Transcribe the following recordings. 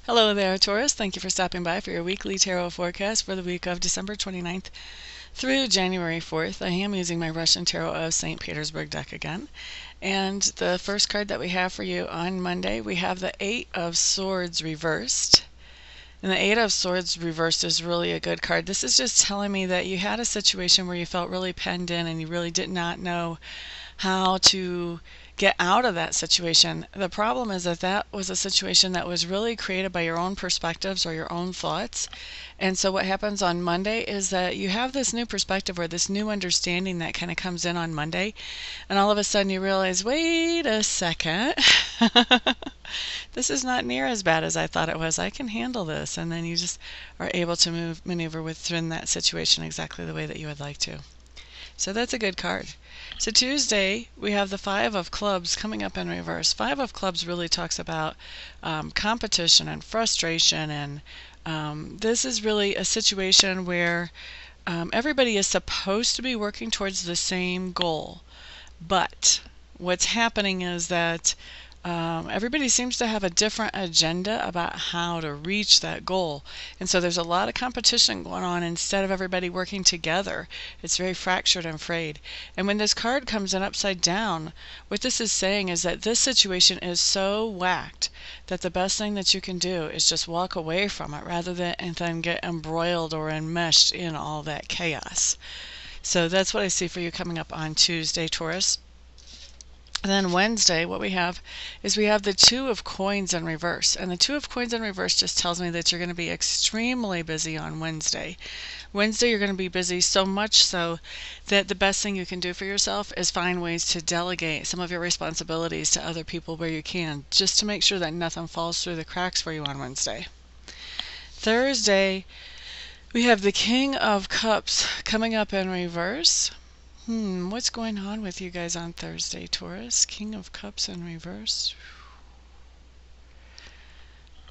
Hello there, Taurus. Thank you for stopping by for your weekly tarot forecast for the week of December 29th through January 4th. I am using my Russian Tarot of St. Petersburg deck again. And the first card that we have for you on Monday, we have the Eight of Swords reversed. And the Eight of Swords reversed is really a good card. This is just telling me that you had a situation where you felt really penned in and you really did not know how to get out of that situation. The problem is that that was a situation that was really created by your own perspectives or your own thoughts. And so what happens on Monday is that you have this new perspective or this new understanding that kind of comes in on Monday. And all of a sudden you realize, wait a second, this is not near as bad as I thought it was. I can handle this. And then you just are able to maneuver within that situation exactly the way that you would like to. So that's a good card. So Tuesday, we have the Five of Clubs coming up in reverse. Five of Clubs really talks about competition and frustration, and this is really a situation where everybody is supposed to be working towards the same goal. But what's happening is that everybody seems to have a different agenda about how to reach that goal. And so there's a lot of competition going on instead of everybody working together. It's very fractured and frayed. And when this card comes in upside down, what this is saying is that this situation is so whacked that the best thing that you can do is just walk away from it rather than get embroiled or enmeshed in all that chaos. So that's what I see for you coming up on Tuesday, Taurus. And then Wednesday, what we have is we have the Two of Coins in reverse. And the Two of Coins in reverse just tells me that you're going to be extremely busy on Wednesday. Wednesday, you're going to be busy so much so that the best thing you can do for yourself is find ways to delegate some of your responsibilities to other people where you can, just to make sure that nothing falls through the cracks for you on Wednesday. Thursday, we have the King of Cups coming up in reverse. What's going on with you guys on Thursday, Taurus? King of Cups in reverse.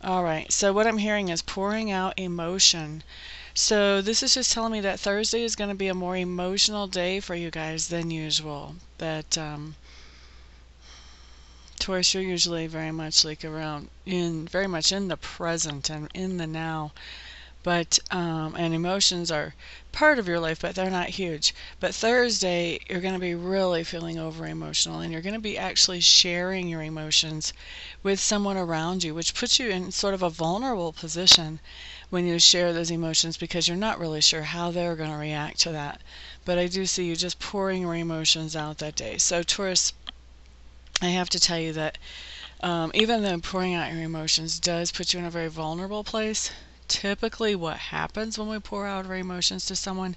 All right, so what I'm hearing is pouring out emotion. So this is just telling me that Thursday is going to be a more emotional day for you guys than usual. That Taurus, you're usually very much like very much in the present and in the now. But and emotions are part of your life, but they're not huge. But Thursday, you're going to be really feeling over emotional, and you're going to be actually sharing your emotions with someone around you, which puts you in sort of a vulnerable position when you share those emotions, because you're not really sure how they're going to react to that. But I do see you just pouring your emotions out that day. So Taurus, I have to tell you that even though pouring out your emotions does put you in a very vulnerable place, typically what happens when we pour out our emotions to someone,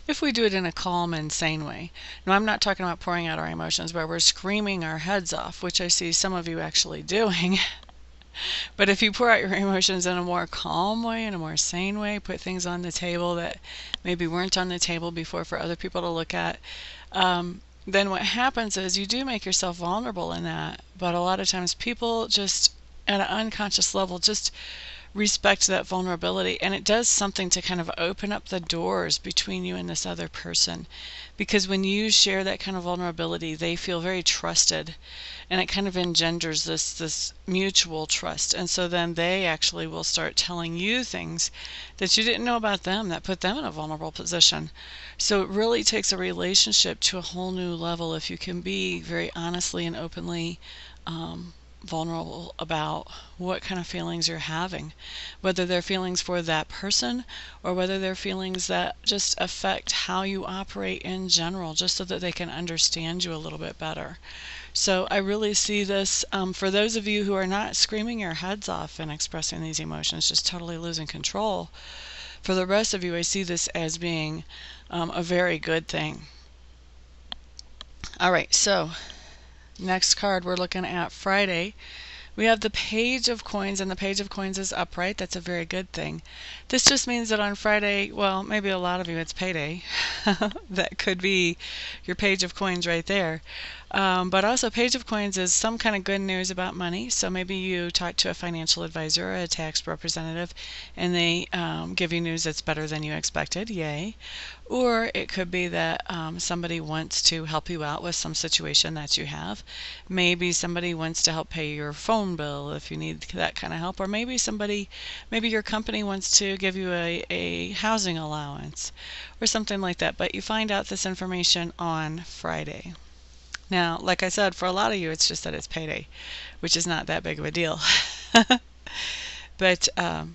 if we do it in a calm and sane way. Now, I'm not talking about pouring out our emotions where we're screaming our heads off, which I see some of you actually doing. But if you pour out your emotions in a more calm way, in a more sane way, put things on the table that maybe weren't on the table before for other people to look at, then what happens is you do make yourself vulnerable in that. But a lot of times people just, at an unconscious level, just respect that vulnerability, and it does something to kind of open up the doors between you and this other person, because when you share that kind of vulnerability, they feel very trusted, and it kind of engenders this mutual trust. And so then they actually will start telling you things that you didn't know about them that put them in a vulnerable position. So it really takes a relationship to a whole new level if you can be very honestly and openly vulnerable about what kind of feelings you're having, whether they're feelings for that person or whether they're feelings that just affect how you operate in general, just so that they can understand you a little bit better. So I really see this for those of you who are not screaming your heads off and expressing these emotions, just totally losing control. For the rest of you, I see this as being a very good thing. All right, so next card we're looking at Friday. We have the Page of Coins, and the Page of Coins is upright. That's a very good thing. This just means that on Friday, well, maybe a lot of you, it's payday. That could be your Page of Coins right there. But also Page of Coins is some kind of good news about money. So maybe you talk to a financial advisor or a tax representative and they give you news that's better than you expected. Yay. Or it could be that somebody wants to help you out with some situation that you have. Maybe somebody wants to help pay your phone bill if you need that kind of help. Or maybe your company wants to give you a housing allowance or something like that. But you find out this information on Friday. Now, like I said, for a lot of you, it's just that it's payday, which is not that big of a deal. But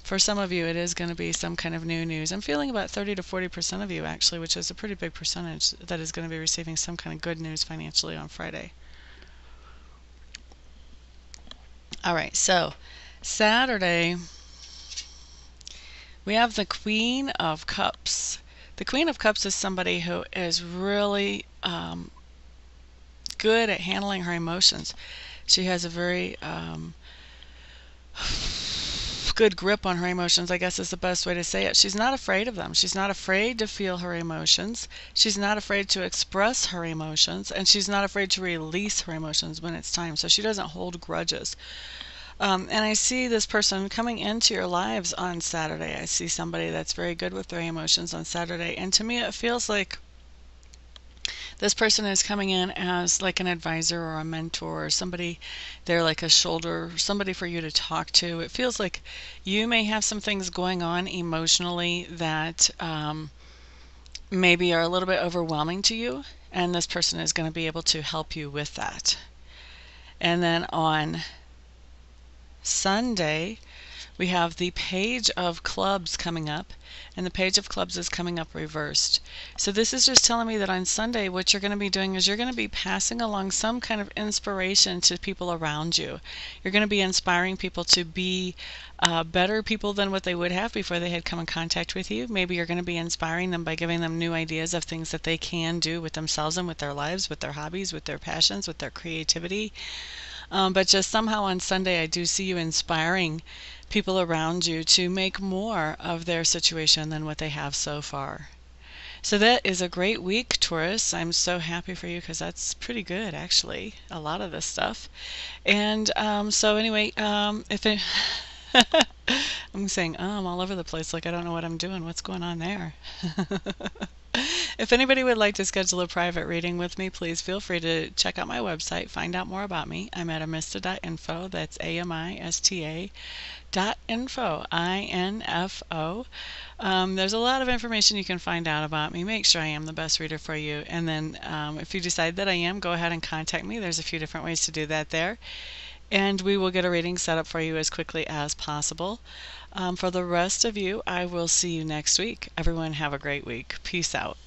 for some of you, it is going to be some kind of new news. I'm feeling about 30 to 40% of you, actually, which is a pretty big percentage, that is going to be receiving some kind of good news financially on Friday. All right, so Saturday, we have the Queen of Cups. The Queen of Cups is somebody who is really good at handling her emotions. She has a very good grip on her emotions, I guess is the best way to say it. She's not afraid of them. She's not afraid to feel her emotions. She's not afraid to express her emotions, and she's not afraid to release her emotions when it's time. So she doesn't hold grudges. And I see this person coming into your lives on Saturday. I see somebody that's very good with their emotions on Saturday, and to me it feels like this person is coming in as like an advisor or a mentor or somebody. They're like a shoulder, somebody for you to talk to. It feels like you may have some things going on emotionally that maybe are a little bit overwhelming to you, and this person is going to be able to help you with that. And then on Sunday, we have the Page of Clubs coming up, and the Page of Clubs is coming up reversed. So this is just telling me that on Sunday, what you're going to be doing is you're going to be passing along some kind of inspiration to people around you. You're going to be inspiring people to be better people than what they would have before they had come in contact with you. Maybe you're going to be inspiring them by giving them new ideas of things that they can do with themselves and with their lives, with their hobbies, with their passions, with their creativity. But just somehow on Sunday, I do see you inspiring people around you to make more of their situation than what they have so far. So that is a great week, Taurus. I'm so happy for you because that's pretty good, actually, a lot of this stuff. And so anyway, if it I'm saying all over the place, like I don't know what I'm doing. What's going on there? If anybody would like to schedule a private reading with me, please feel free to check out my website, find out more about me. I'm at amista.info. That's amista.info, I-N-F-O. There's a lot of information you can find out about me. Make sure I am the best reader for you. And then if you decide that I am, go ahead and contact me. There's a few different ways to do that there. And we will get a reading set up for you as quickly as possible. For the rest of you, I will see you next week. Everyone have a great week. Peace out.